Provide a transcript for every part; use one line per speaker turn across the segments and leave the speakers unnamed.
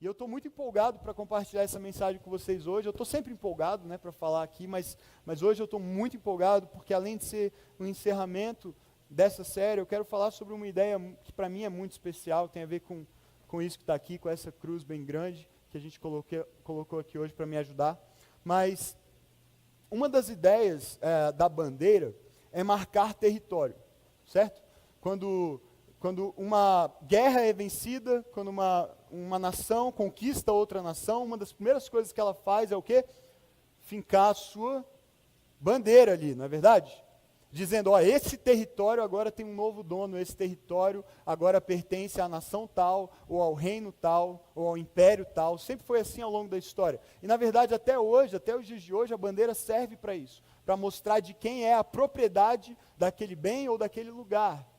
E eu estou muito empolgado para compartilhar essa mensagem com vocês hoje. Eu estou sempre empolgado, para falar aqui, mas hoje eu estou muito empolgado porque, além de ser um encerramento dessa série, eu quero falar sobre uma ideia que para mim é muito especial, tem a ver com isso que está aqui, com essa cruz bem grande que a gente colocou aqui hoje para me ajudar. Mas uma das ideias da bandeira é marcar território, certo? Quando uma guerra é vencida, quando uma nação conquista outra nação, uma das primeiras coisas que ela faz é o quê? Fincar a sua bandeira ali, não é verdade? Dizendo, esse território agora tem um novo dono, esse território agora pertence à nação tal, ou ao reino tal, ou ao império tal. Sempre foi assim ao longo da história. E na verdade até hoje, até os dias de hoje, a bandeira serve para isso, para mostrar de quem é a propriedade daquele bem ou daquele lugar.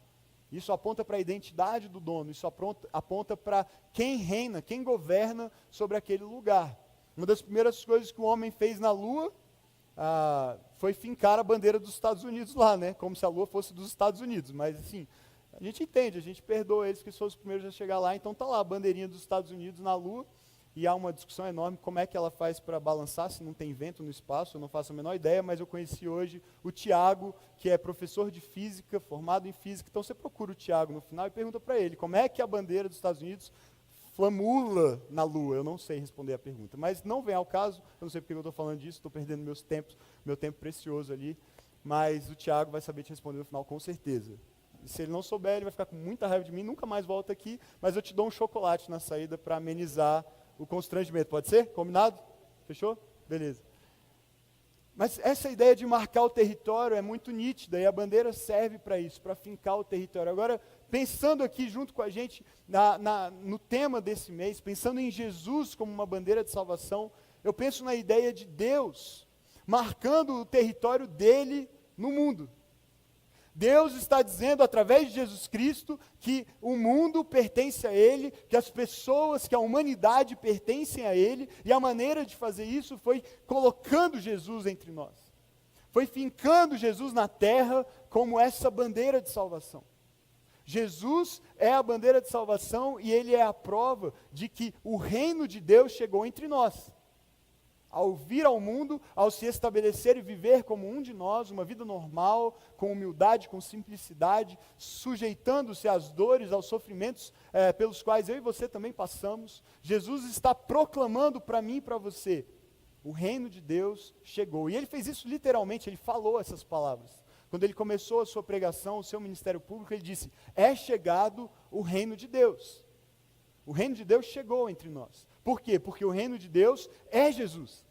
Isso aponta para a identidade do dono, isso aponta para quem reina, quem governa sobre aquele lugar. Uma das primeiras coisas que o homem fez na Lua foi fincar a bandeira dos Estados Unidos lá, como se a Lua fosse dos Estados Unidos. Mas assim, a gente entende, a gente perdoa eles que são os primeiros a chegar lá, então está lá a bandeirinha dos Estados Unidos na Lua. E há uma discussão enorme como é que ela faz para balançar, se não tem vento no espaço, eu não faço a menor ideia, mas eu conheci hoje o Tiago, que é professor de física, formado em física. Então você procura o Tiago no final e pergunta para ele como é que a bandeira dos Estados Unidos flamula na Lua. Eu não sei responder a pergunta, mas não vem ao caso, eu não sei porque eu estou falando disso, estou perdendo meu tempo precioso ali, mas o Tiago vai saber te responder no final com certeza. E se ele não souber, ele vai ficar com muita raiva de mim, nunca mais volta aqui, mas eu te dou um chocolate na saída para amenizar o constrangimento, pode ser? Combinado? Fechou? Beleza. Mas essa ideia de marcar o território é muito nítida, e a bandeira serve para isso, para fincar o território. Agora, pensando aqui junto com a gente, no tema desse mês, pensando em Jesus como uma bandeira de salvação, eu penso na ideia de Deus, marcando o território dele no mundo. Deus está dizendo, através de Jesus Cristo, que o mundo pertence a Ele, que as pessoas, que a humanidade pertencem a Ele, e a maneira de fazer isso foi colocando Jesus entre nós. Foi fincando Jesus na terra como essa bandeira de salvação. Jesus é a bandeira de salvação e Ele é a prova de que o reino de Deus chegou entre nós. Ao vir ao mundo, ao se estabelecer e viver como um de nós, uma vida normal, com humildade, com simplicidade, sujeitando-se às dores, aos sofrimentos pelos quais eu e você também passamos, Jesus está proclamando para mim e para você, o reino de Deus chegou. E Ele fez isso literalmente, Ele falou essas palavras. Quando Ele começou a sua pregação, o seu ministério público, Ele disse, é chegado o reino de Deus. O reino de Deus chegou entre nós. Por quê? Porque o reino de Deus é Jesus.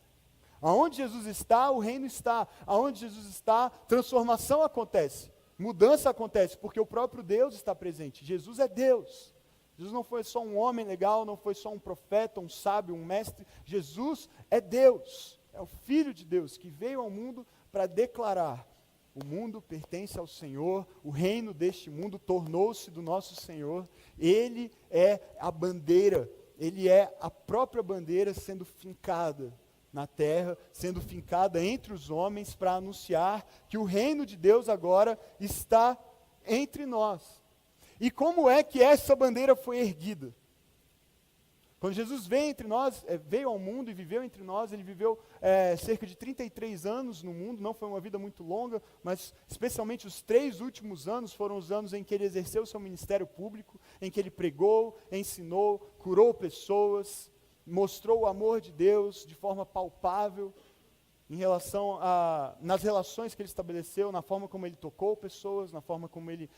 Aonde Jesus está, o reino está. Aonde Jesus está, transformação acontece. Mudança acontece, porque o próprio Deus está presente. Jesus é Deus. Jesus não foi só um homem legal, não foi só um profeta, um sábio, um mestre. Jesus é Deus. É o Filho de Deus que veio ao mundo para declarar: o mundo pertence ao Senhor, o reino deste mundo tornou-se do nosso Senhor. Ele é a bandeira. Ele é a própria bandeira sendo fincada na terra, sendo fincada entre os homens para anunciar que o reino de Deus agora está entre nós. E como é que essa bandeira foi erguida? Quando Jesus veio entre nós, veio ao mundo e viveu entre nós, ele viveu cerca de 33 anos no mundo, não foi uma vida muito longa, mas especialmente os 3 últimos anos foram os anos em que ele exerceu o seu ministério público, em que ele pregou, ensinou, curou pessoas, mostrou o amor de Deus de forma palpável, nas relações que ele estabeleceu, na forma como ele tocou pessoas, na forma como ele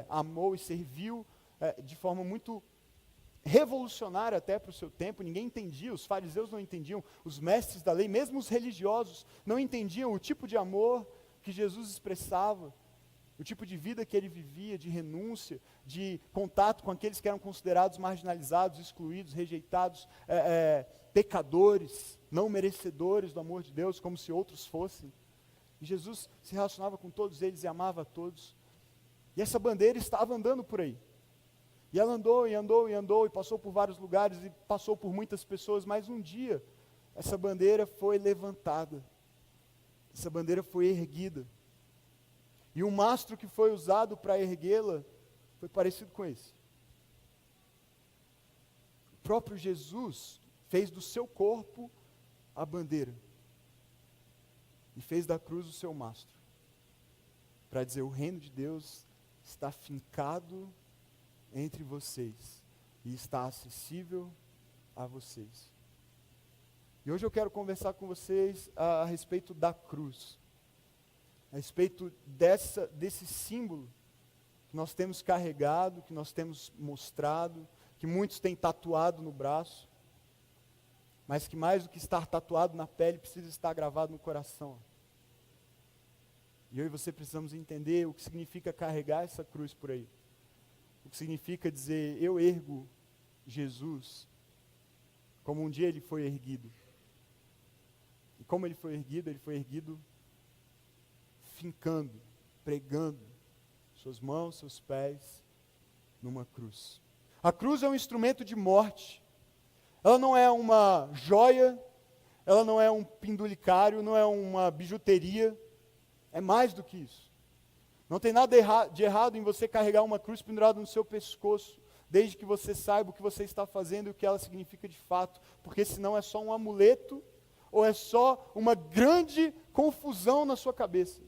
amou e serviu, de forma muito revolucionária até para o seu tempo. Ninguém entendia, os fariseus não entendiam, os mestres da lei, mesmo os religiosos, não entendiam o tipo de amor que Jesus expressava, o tipo de vida que ele vivia, de renúncia, de contato com aqueles que eram considerados marginalizados, excluídos, rejeitados, pecadores, não merecedores do amor de Deus, como se outros fossem. E Jesus se relacionava com todos eles e amava a todos. E essa bandeira estava andando por aí. E ela andou, e andou, e andou, e passou por vários lugares, e passou por muitas pessoas, mas um dia, essa bandeira foi levantada, essa bandeira foi erguida, e o mastro que foi usado para erguê-la, foi parecido com esse. O próprio Jesus fez do seu corpo a bandeira. E fez da cruz o seu mastro. Para dizer, o reino de Deus está fincado entre vocês. E está acessível a vocês. E hoje eu quero conversar com vocês a respeito da cruz. A respeito desse símbolo que nós temos carregado, que nós temos mostrado, que muitos têm tatuado no braço, mas que mais do que estar tatuado na pele, precisa estar gravado no coração. E eu e você precisamos entender o que significa carregar essa cruz por aí. O que significa dizer, eu ergo Jesus, como um dia ele foi erguido. E como ele foi erguido fincando, pregando suas mãos, seus pés numa cruz. A cruz é um instrumento de morte. Ela não é uma joia, ela não é um pendulicário, não é uma bijuteria, é mais do que isso. Não tem nada de errado em você carregar uma cruz pendurada no seu pescoço, desde que você saiba o que você está fazendo e o que ela significa de fato, porque senão é só um amuleto, ou é só uma grande confusão na sua cabeça.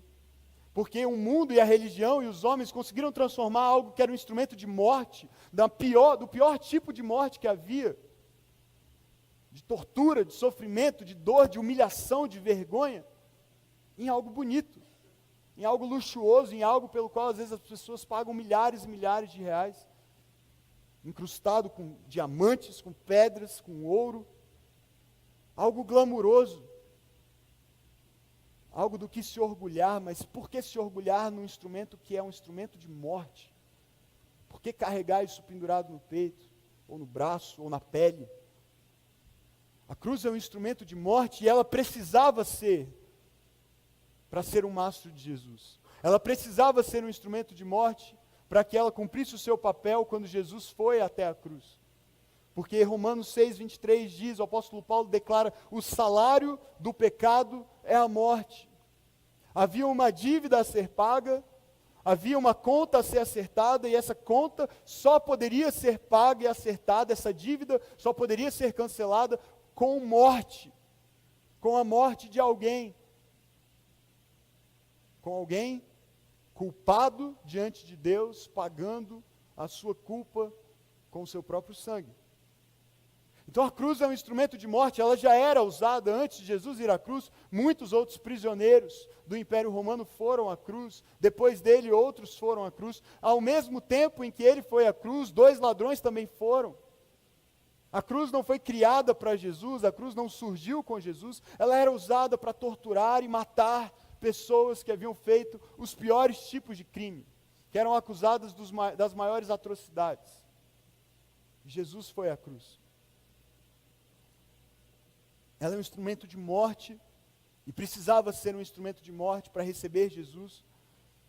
Porque o mundo e a religião e os homens conseguiram transformar algo que era um instrumento de morte, do pior tipo de morte que havia, de tortura, de sofrimento, de dor, de humilhação, de vergonha, em algo bonito, em algo luxuoso, em algo pelo qual às vezes as pessoas pagam milhares e milhares de reais, incrustado com diamantes, com pedras, com ouro, algo glamuroso, algo do que se orgulhar, mas por que se orgulhar num instrumento que é um instrumento de morte? Por que carregar isso pendurado no peito, ou no braço, ou na pele? A cruz é um instrumento de morte e ela precisava ser, para ser um mastro de Jesus. Ela precisava ser um instrumento de morte para que ela cumprisse o seu papel quando Jesus foi até a cruz. Porque Romanos 6:23 diz, o apóstolo Paulo declara, o salário do pecado é a morte. Havia uma dívida a ser paga, havia uma conta a ser acertada, e essa conta só poderia ser paga e acertada, essa dívida só poderia ser cancelada com morte, com a morte de alguém. Com alguém culpado diante de Deus, pagando a sua culpa com o seu próprio sangue. Então a cruz é um instrumento de morte, ela já era usada antes de Jesus ir à cruz. Muitos outros prisioneiros do Império Romano foram à cruz, depois dele outros foram à cruz. Ao mesmo tempo em que ele foi à cruz, 2 ladrões também foram. A cruz não foi criada para Jesus, a cruz não surgiu com Jesus, ela era usada para torturar e matar pessoas que haviam feito os piores tipos de crime, que eram acusadas das maiores atrocidades. Jesus foi à cruz. Ela é um instrumento de morte, e precisava ser um instrumento de morte para receber Jesus,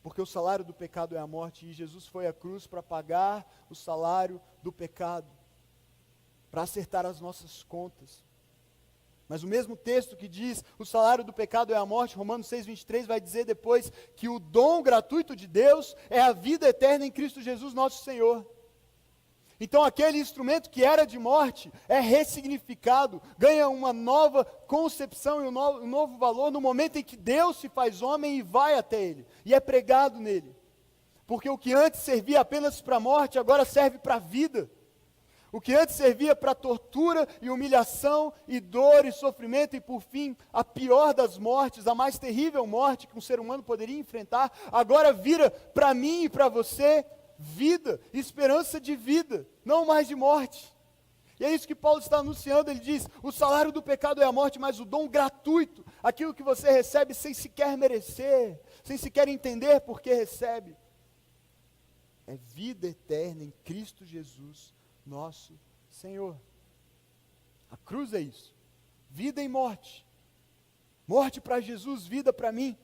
porque o salário do pecado é a morte, e Jesus foi à cruz para pagar o salário do pecado, para acertar as nossas contas. Mas o mesmo texto que diz, o salário do pecado é a morte, Romanos 6:23 vai dizer depois que o dom gratuito de Deus é a vida eterna em Cristo Jesus nosso Senhor. Então aquele instrumento que era de morte é ressignificado, ganha uma nova concepção e um novo valor no momento em que Deus se faz homem e vai até ele, e é pregado nele. Porque o que antes servia apenas para a morte, agora serve para a vida. O que antes servia para tortura e humilhação e dor e sofrimento e por fim, a pior das mortes, a mais terrível morte que um ser humano poderia enfrentar, agora vira para mim e para você vida, esperança de vida, não mais de morte. E é isso que Paulo está anunciando, ele diz, o salário do pecado é a morte, mas o dom gratuito, aquilo que você recebe sem sequer merecer, sem sequer entender por que recebe, é vida eterna em Cristo Jesus, nosso Senhor. A cruz é isso, vida e morte. Morte para Jesus, vida para mim.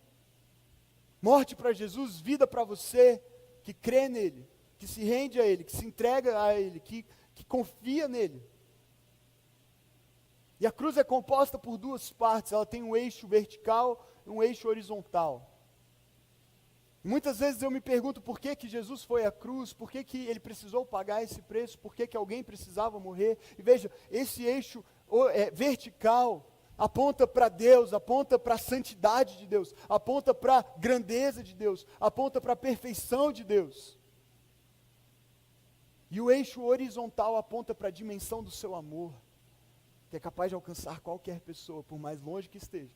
Morte para Jesus, vida para você que crê nele, que se rende a ele, que se entrega a ele, que confia nele. E a cruz é composta por 2 partes, ela tem um eixo vertical e um eixo horizontal. Muitas vezes eu me pergunto por que Jesus foi à cruz, por que ele precisou pagar esse preço, por que alguém precisava morrer. E veja, esse eixo vertical aponta para Deus, aponta para a santidade de Deus, aponta para a grandeza de Deus, aponta para a perfeição de Deus. E o eixo horizontal aponta para a dimensão do seu amor, que é capaz de alcançar qualquer pessoa, por mais longe que esteja.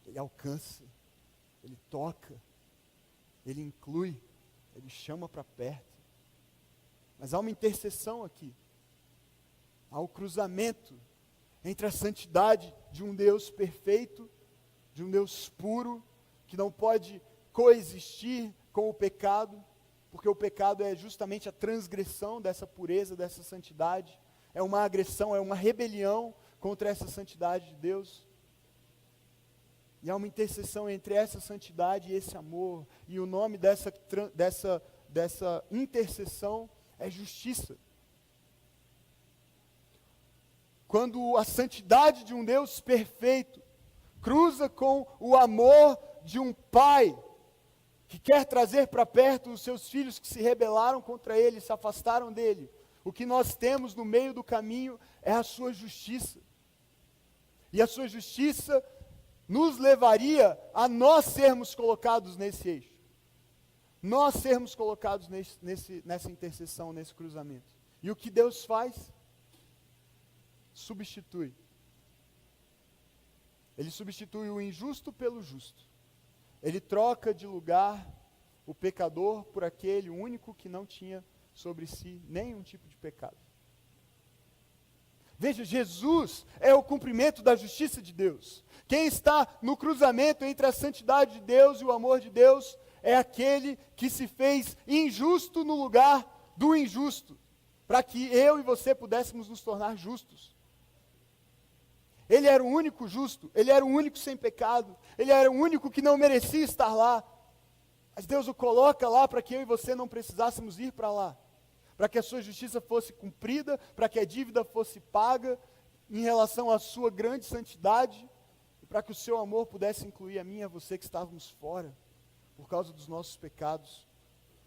Ele alcança, ele toca, ele inclui, ele chama para perto. Mas há uma interseção aqui. Há o cruzamento entre a santidade de um Deus perfeito, de um Deus puro, que não pode coexistir com o pecado, porque o pecado é justamente a transgressão dessa pureza, dessa santidade. É uma agressão, é uma rebelião contra essa santidade de Deus. E há uma interseção entre essa santidade e esse amor. E o nome dessa interseção é justiça. Quando a santidade de um Deus perfeito cruza com o amor de um pai que quer trazer para perto os seus filhos que se rebelaram contra ele, se afastaram dele, o que nós temos no meio do caminho é a sua justiça. E a sua justiça nos levaria a nós sermos colocados nesse eixo. Nós sermos colocados nessa interseção, nesse cruzamento. E o que Deus faz? Substitui. Ele substitui o injusto pelo justo. Ele troca de lugar o pecador por aquele único que não tinha sobre si nenhum tipo de pecado. Veja, Jesus é o cumprimento da justiça de Deus. Quem está no cruzamento entre a santidade de Deus e o amor de Deus é aquele que se fez injusto no lugar do injusto, para que eu e você pudéssemos nos tornar justos. Ele era o único justo, ele era o único sem pecado, ele era o único que não merecia estar lá. Mas Deus o coloca lá para que eu e você não precisássemos ir para lá. Para que a sua justiça fosse cumprida, para que a dívida fosse paga em relação à sua grande santidade, e para que o seu amor pudesse incluir a mim e a você que estávamos fora, por causa dos nossos pecados.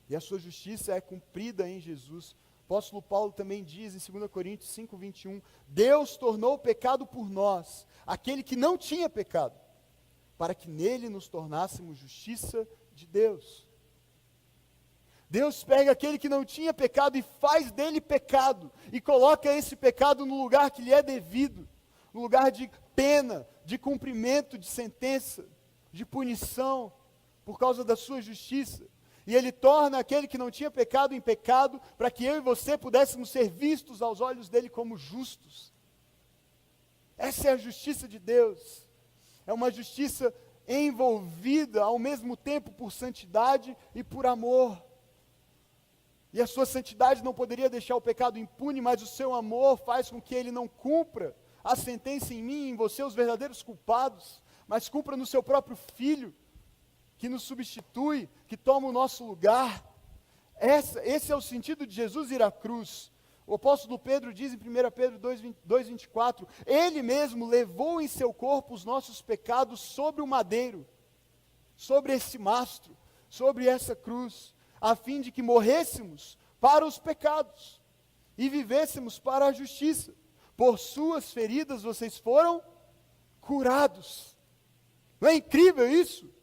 E a sua justiça é cumprida em Jesus. O apóstolo Paulo também diz em 2 Coríntios 5:21, Deus tornou o pecado por nós, aquele que não tinha pecado, para que nele nos tornássemos justiça de Deus. Deus pega aquele que não tinha pecado e faz dele pecado, e coloca esse pecado no lugar que lhe é devido, no lugar de pena, de cumprimento de sentença, de punição, por causa da sua justiça. E ele torna aquele que não tinha pecado em pecado, para que eu e você pudéssemos ser vistos aos olhos dele como justos. Essa é a justiça de Deus. É uma justiça envolvida ao mesmo tempo por santidade e por amor. E a sua santidade não poderia deixar o pecado impune, mas o seu amor faz com que ele não cumpra a sentença em mim e em você, os verdadeiros culpados, mas cumpra no seu próprio Filho, que nos substitui, que toma o nosso lugar. Esse é o sentido de Jesus ir à cruz. O apóstolo Pedro diz em 1 Pedro 2:24, Ele mesmo levou em seu corpo os nossos pecados sobre o madeiro, sobre esse mastro, sobre essa cruz, a fim de que morrêssemos para os pecados e vivêssemos para a justiça. Por suas feridas vocês foram curados. Não é incrível isso?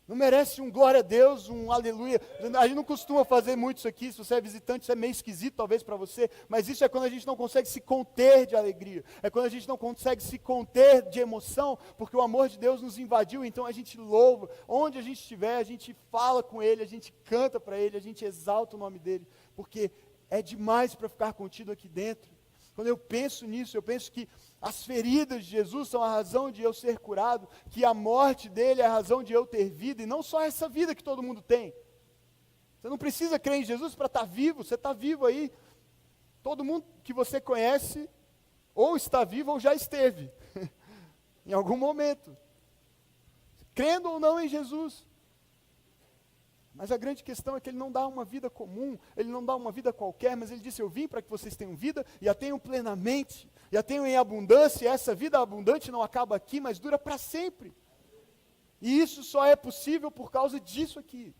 Não merece um glória a Deus, um aleluia. A gente não costuma fazer muito isso aqui. Se você é visitante, isso é meio esquisito talvez para você, mas isso é quando a gente não consegue se conter de alegria. É quando a gente não consegue se conter de emoção, porque o amor de Deus nos invadiu, então a gente louva. Onde a gente estiver, a gente fala com Ele, a gente canta para Ele, a gente exalta o nome dEle, porque é demais para ficar contido aqui dentro. Quando eu penso nisso, eu penso que as feridas de Jesus são a razão de eu ser curado, que a morte dele é a razão de eu ter vida, e não só essa vida que todo mundo tem. Você não precisa crer em Jesus para estar vivo, você está vivo aí. Todo mundo que você conhece, ou está vivo ou já esteve, em algum momento, crendo ou não em Jesus. Mas a grande questão é que ele não dá uma vida comum, ele não dá uma vida qualquer, mas ele disse, eu vim para que vocês tenham vida e a tenham plenamente, e a tenham em abundância, e essa vida abundante não acaba aqui, mas dura para sempre. E isso só é possível por causa disso aqui.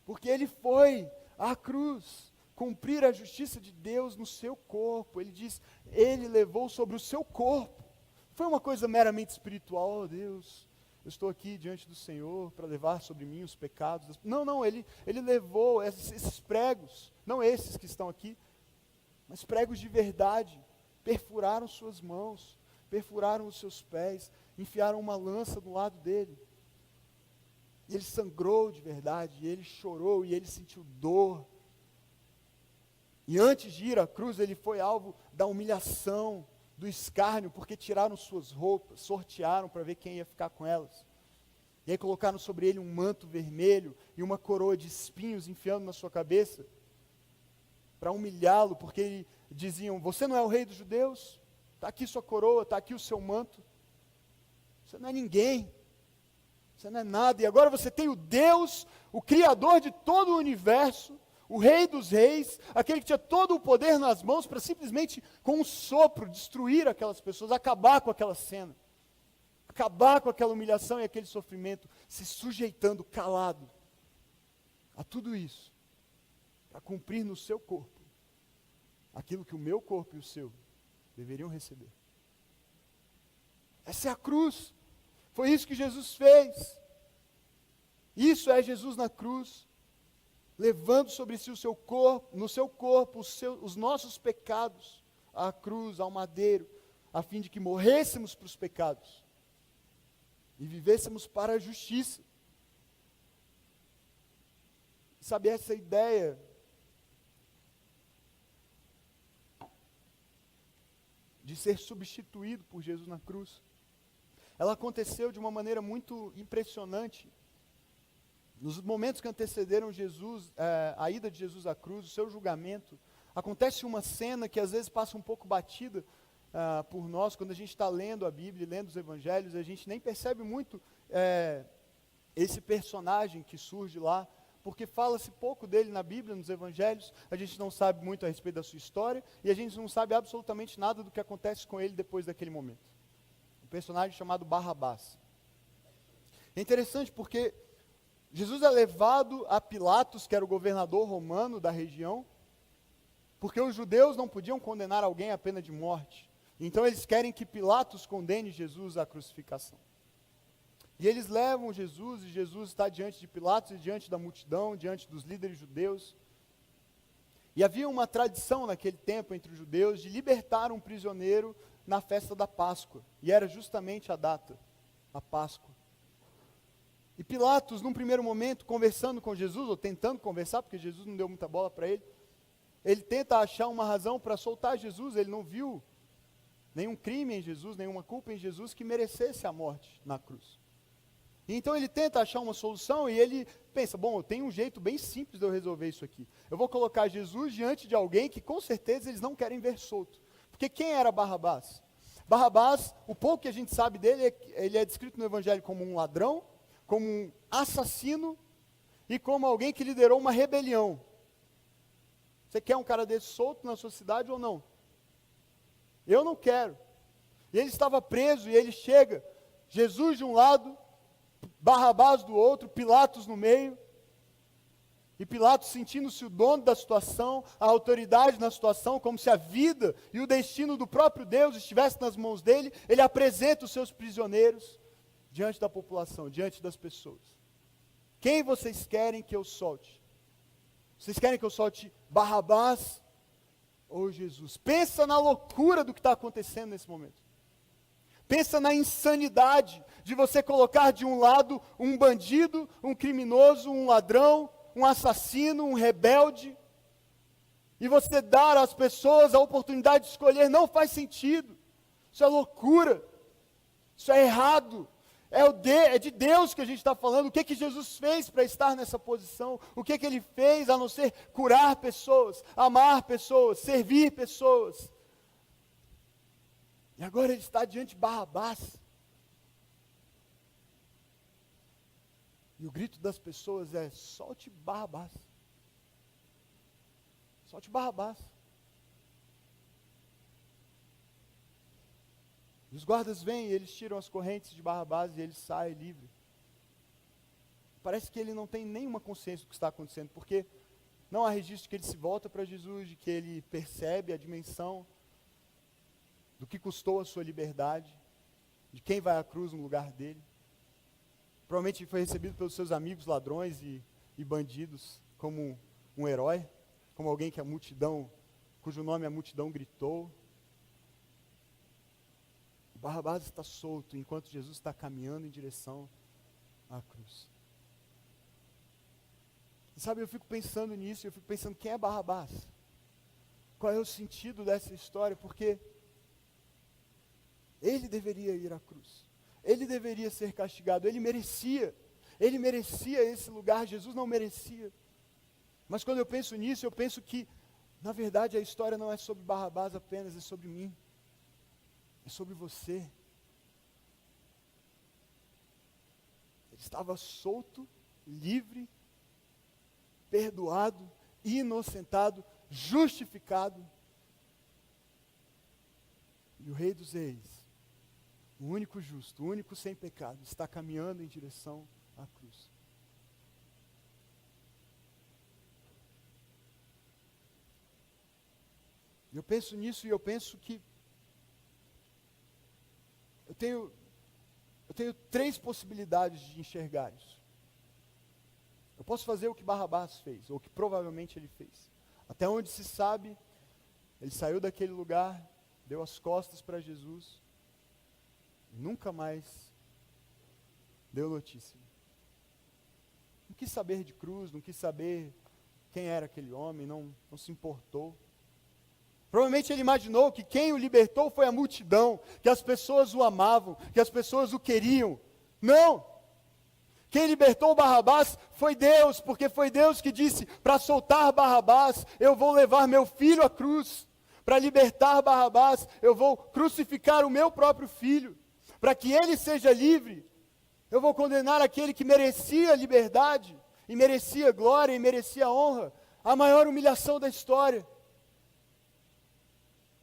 Porque ele foi à cruz cumprir a justiça de Deus no seu corpo. Ele diz, ele levou sobre o seu corpo. Foi uma coisa meramente espiritual, oh Deus, eu estou aqui diante do Senhor para levar sobre mim os pecados. Não, ele levou esses pregos, não esses que estão aqui, mas pregos de verdade, perfuraram suas mãos, perfuraram os seus pés, enfiaram uma lança no lado dele. E ele sangrou de verdade, e ele chorou, e ele sentiu dor. E antes de ir à cruz, ele foi alvo da humilhação, do escárnio, porque tiraram suas roupas, sortearam para ver quem ia ficar com elas. E aí colocaram sobre ele um manto vermelho e uma coroa de espinhos enfiando na sua cabeça, para humilhá-lo, porque diziam, você não é o rei dos judeus? Está aqui sua coroa, está aqui o seu manto. Você não é ninguém, você não é nada, e agora você tem o Deus, o Criador de todo o universo, o Rei dos Reis, aquele que tinha todo o poder nas mãos para simplesmente, com um sopro, destruir aquelas pessoas, acabar com aquela cena, acabar com aquela humilhação e aquele sofrimento, se sujeitando calado a tudo isso, para cumprir no seu corpo aquilo que o meu corpo e o seu deveriam receber. Essa é a cruz. Foi isso que Jesus fez. Isso é Jesus na cruz, levando sobre si o seu corpo, no seu corpo, os nossos pecados, à cruz, ao madeiro, a fim de que morrêssemos para os pecados e vivêssemos para a justiça. Sabe, essa ideia de ser substituído por Jesus na cruz, ela aconteceu de uma maneira muito impressionante. Nos momentos que antecederam Jesus, a ida de Jesus à cruz, o seu julgamento, acontece uma cena que às vezes passa um pouco batida por nós, quando a gente está lendo a Bíblia, lendo os Evangelhos, a gente nem percebe muito esse personagem que surge lá, porque fala-se pouco dele na Bíblia, nos Evangelhos, a gente não sabe muito a respeito da sua história, e a gente não sabe absolutamente nada do que acontece com ele depois daquele momento. Um personagem chamado Barrabás. É interessante porque Jesus é levado a Pilatos, que era o governador romano da região, porque os judeus não podiam condenar alguém à pena de morte. Então eles querem que Pilatos condene Jesus à crucificação. E eles levam Jesus, e Jesus está diante de Pilatos e diante da multidão, diante dos líderes judeus. E havia uma tradição naquele tempo entre os judeus de libertar um prisioneiro na festa da Páscoa. E era justamente a data, a Páscoa. E Pilatos, num primeiro momento, conversando com Jesus, ou tentando conversar, porque Jesus não deu muita bola para ele, ele tenta achar uma razão para soltar Jesus. Ele não viu nenhum crime em Jesus, nenhuma culpa em Jesus que merecesse a morte na cruz. E então ele tenta achar uma solução e ele pensa, bom, eu tenho um jeito bem simples de eu resolver isso aqui. Eu vou colocar Jesus diante de alguém que com certeza eles não querem ver solto. Porque quem era Barrabás? Barrabás, o pouco que a gente sabe dele, ele é descrito no Evangelho como um ladrão, como um assassino e como alguém que liderou uma rebelião. Você quer um cara desse solto na sua cidade ou não? Eu não quero. E ele estava preso e ele chega, Jesus de um lado, Barrabás do outro, Pilatos no meio. E Pilatos, sentindo-se o dono da situação, a autoridade na situação, como se a vida e o destino do próprio Deus estivesse nas mãos dele, ele apresenta os seus prisioneiros diante da população, diante das pessoas. Quem vocês querem que eu solte? Vocês querem que eu solte Barrabás ou Jesus? Pensa na loucura do que está acontecendo nesse momento. Pensa na insanidade de você colocar de um lado um bandido, um criminoso, um ladrão, um assassino, um rebelde, e você dar às pessoas a oportunidade de escolher. Não faz sentido. Isso é loucura. Isso é errado. É de Deus que a gente está falando. O que Jesus fez para estar nessa posição? O que Ele fez a não ser curar pessoas, amar pessoas, servir pessoas? E agora Ele está diante de Barrabás. E o grito das pessoas é: solte Barrabás. Solte Barrabás. Os guardas vêm e eles tiram as correntes de Barrabás e ele sai livre. Parece que ele não tem nenhuma consciência do que está acontecendo, porque não há registro de que ele se volta para Jesus, de que ele percebe a dimensão do que custou a sua liberdade, de quem vai à cruz no lugar dele. Provavelmente ele foi recebido pelos seus amigos ladrões e bandidos como um herói, como alguém que a multidão, cujo nome a multidão gritou. Barrabás está solto, enquanto Jesus está caminhando em direção à cruz. E sabe, eu fico pensando nisso, eu fico pensando, quem é Barrabás? Qual é o sentido dessa história? Porque ele deveria ir à cruz. Ele deveria ser castigado, ele merecia esse lugar, Jesus não merecia. Mas quando eu penso nisso, eu penso que, na verdade, a história não é sobre Barrabás apenas, é sobre mim. É sobre você. Ele estava solto, livre, perdoado, inocentado, justificado. E o Rei dos Reis, o único justo, o único sem pecado, está caminhando em direção à cruz. Eu penso nisso e eu penso que eu tenho 3 possibilidades de enxergar isso. Eu posso fazer o que Barrabás fez, ou o que provavelmente ele fez. Até onde se sabe, ele saiu daquele lugar, deu as costas para Jesus, nunca mais deu notícia. Não quis saber de cruz, não quis saber quem era aquele homem, não se importou. Provavelmente ele imaginou que quem o libertou foi a multidão, que as pessoas o amavam, que as pessoas o queriam. Não! Quem libertou Barrabás foi Deus, porque foi Deus que disse, para soltar Barrabás, eu vou levar meu filho à cruz. Para libertar Barrabás, eu vou crucificar o meu próprio filho. Para que ele seja livre, eu vou condenar aquele que merecia liberdade, e merecia glória, e merecia honra, a maior humilhação da história.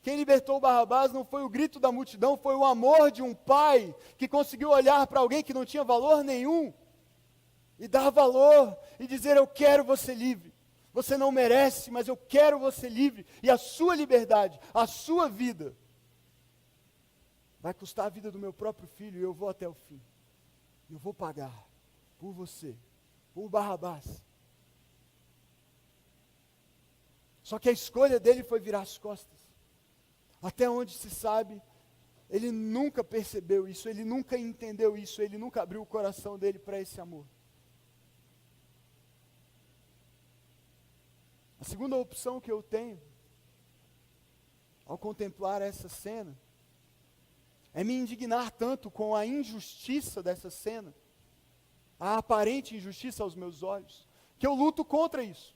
Quem libertou Barrabás não foi o grito da multidão, foi o amor de um pai que conseguiu olhar para alguém que não tinha valor nenhum e dar valor e dizer, eu quero você livre. Você não merece, mas eu quero você livre. E a sua liberdade, a sua vida, vai custar a vida do meu próprio filho e eu vou até o fim. Eu vou pagar por você, por Barrabás. Só que a escolha dele foi virar as costas. Até onde se sabe, ele nunca percebeu isso, ele nunca entendeu isso, ele nunca abriu o coração dele para esse amor. A segunda opção que eu tenho, ao contemplar essa cena, é me indignar tanto com a injustiça dessa cena, a aparente injustiça aos meus olhos, que eu luto contra isso.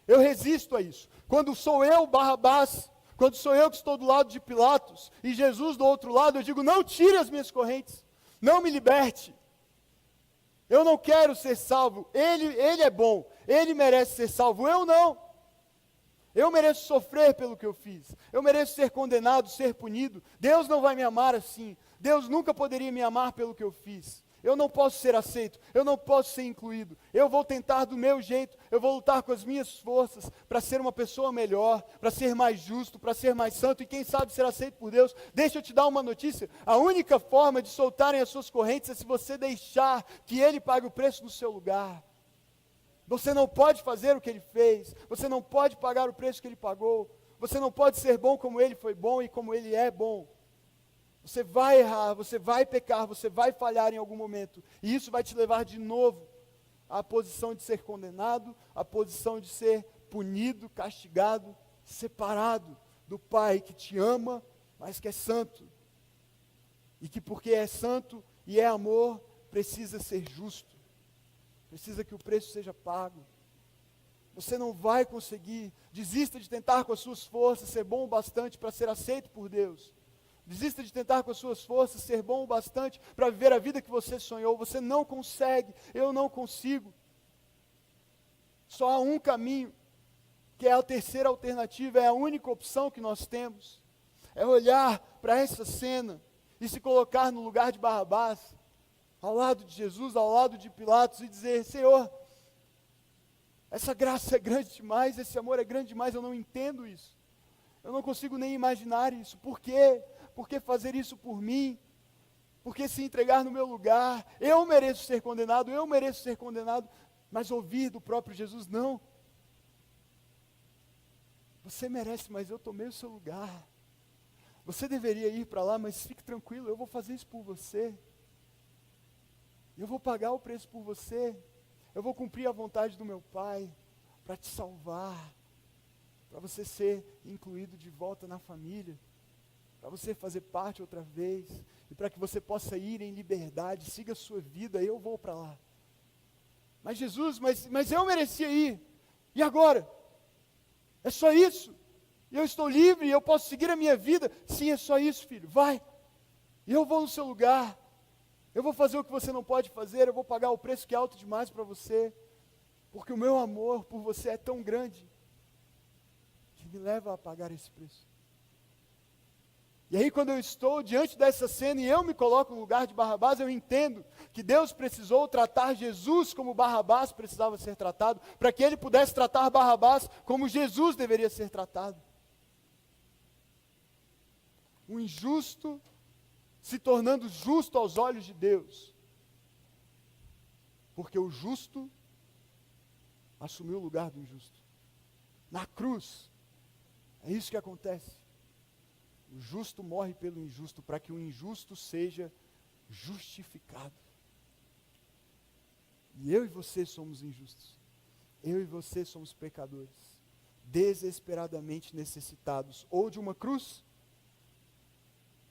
Eu resisto a isso. Quando sou eu, Barrabás, quando sou eu que estou do lado de Pilatos, e Jesus do outro lado, eu digo, não tire as minhas correntes, não me liberte. Eu não quero ser salvo, ele é bom, ele merece ser salvo, eu não. Eu mereço sofrer pelo que eu fiz, eu mereço ser condenado, ser punido. Deus não vai me amar assim, Deus nunca poderia me amar pelo que eu fiz. Eu não posso ser aceito, eu não posso ser incluído. Eu vou tentar do meu jeito, eu vou lutar com as minhas forças para ser uma pessoa melhor, para ser mais justo, para ser mais santo e quem sabe ser aceito por Deus. Deixa eu te dar uma notícia, a única forma de soltarem as suas correntes é se você deixar que Ele pague o preço no seu lugar. Você não pode fazer o que Ele fez, você não pode pagar o preço que Ele pagou, você não pode ser bom como Ele foi bom e como Ele é bom. Você vai errar, você vai pecar, você vai falhar em algum momento. E isso vai te levar de novo à posição de ser condenado, à posição de ser punido, castigado, separado do Pai que te ama, mas que é santo. E que porque é santo e é amor, precisa ser justo. Precisa que o preço seja pago. Você não vai conseguir. Desista de tentar com as suas forças ser bom o bastante para ser aceito por Deus. Desista de tentar com as suas forças ser bom o bastante para viver a vida que você sonhou. Você não consegue, eu não consigo. Só há um caminho, que é a terceira alternativa, é a única opção que nós temos. É olhar para essa cena e se colocar no lugar de Barrabás, ao lado de Jesus, ao lado de Pilatos, e dizer: Senhor, essa graça é grande demais, esse amor é grande demais, eu não entendo isso. Eu não consigo nem imaginar isso. Por quê? Por que fazer isso por mim? Por que se entregar no meu lugar? Eu mereço ser condenado, eu mereço ser condenado. Mas ouvir do próprio Jesus: não. Você merece, mas eu tomei o seu lugar. Você deveria ir para lá, mas fique tranquilo, eu vou fazer isso por você. Eu vou pagar o preço por você. Eu vou cumprir a vontade do meu Pai para te salvar, para você ser incluído de volta na família, para você fazer parte outra vez, e para que você possa ir em liberdade, siga a sua vida, eu vou para lá. Mas Jesus, mas eu merecia ir, e agora? É só isso? E eu estou livre, eu posso seguir a minha vida? Sim, é só isso, filho, vai, e eu vou no seu lugar. Eu vou fazer o que você não pode fazer, eu vou pagar o preço que é alto demais para você, porque o meu amor por você é tão grande, que me leva a pagar esse preço. E aí, quando eu estou diante dessa cena e eu me coloco no lugar de Barrabás, eu entendo que Deus precisou tratar Jesus como Barrabás precisava ser tratado, para que Ele pudesse tratar Barrabás como Jesus deveria ser tratado. Um injusto se tornando justo aos olhos de Deus, porque o justo assumiu o lugar do injusto. Na cruz, é isso que acontece. O justo morre pelo injusto, para que o injusto seja justificado. E eu e você somos injustos. Eu e você somos pecadores, desesperadamente necessitados, ou de uma cruz,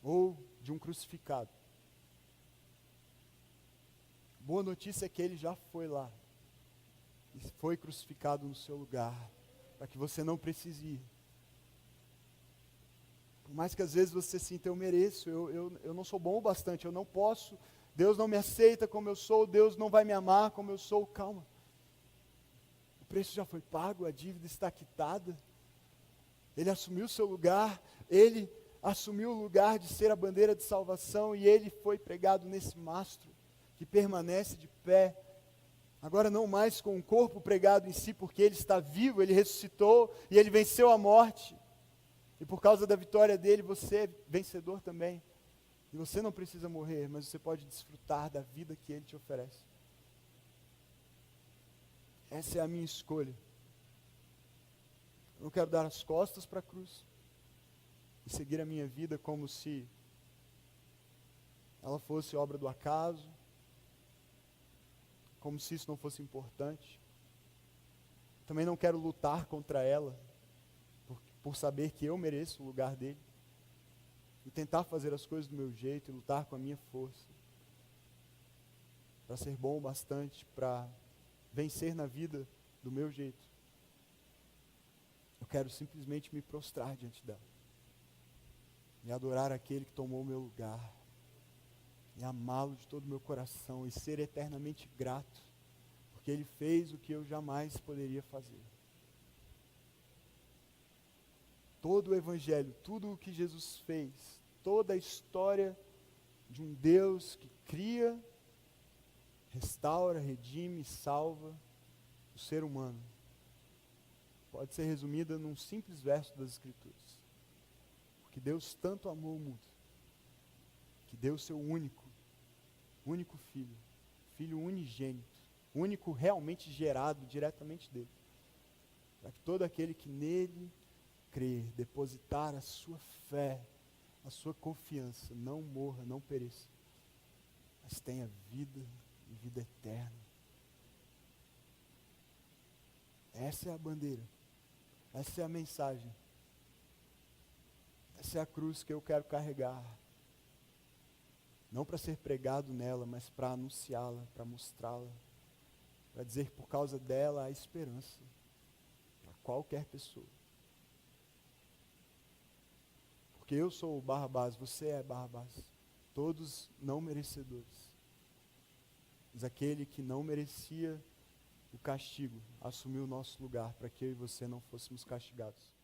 ou de um crucificado. Boa notícia é que Ele já foi lá, e foi crucificado no seu lugar, para que você não precise ir. Por mais que às vezes você sinta: eu mereço, eu não sou bom o bastante, eu não posso, Deus não me aceita como eu sou, Deus não vai me amar como eu sou. Calma, o preço já foi pago, a dívida está quitada, Ele assumiu o seu lugar, Ele assumiu o lugar de ser a bandeira de salvação, e Ele foi pregado nesse mastro, que permanece de pé, agora não mais com o corpo pregado em si, porque Ele está vivo, Ele ressuscitou, e Ele venceu a morte, e por causa da vitória dEle, você é vencedor também, e você não precisa morrer, mas você pode desfrutar da vida que Ele te oferece. Essa é a minha escolha. Eu não quero dar as costas para a cruz, e seguir a minha vida como se ela fosse obra do acaso, como se isso não fosse importante. Também não quero lutar contra ela, por saber que eu mereço o lugar dele, e tentar fazer as coisas do meu jeito, e lutar com a minha força, para ser bom o bastante, para vencer na vida do meu jeito. Eu quero simplesmente me prostrar diante dela, e adorar aquele que tomou o meu lugar, e amá-lo de todo o meu coração, e ser eternamente grato, porque Ele fez o que eu jamais poderia fazer. Todo o Evangelho, tudo o que Jesus fez, toda a história de um Deus que cria, restaura, redime, salva o ser humano, pode ser resumida num simples verso das Escrituras. Que Deus tanto amou o mundo, que deu o seu único filho, filho unigênito, único realmente gerado diretamente dele, para que todo aquele que nele crer, depositar a sua fé, a sua confiança, não morra, não pereça, mas tenha vida e vida eterna. Essa é a bandeira, essa é a mensagem. Essa é a cruz que eu quero carregar, não para ser pregado nela, mas para anunciá-la, para mostrá-la, para dizer que por causa dela há esperança para qualquer pessoa. Porque eu sou o Barrabás, você é Barrabás, todos não merecedores, mas aquele que não merecia o castigo assumiu o nosso lugar para que eu e você não fôssemos castigados.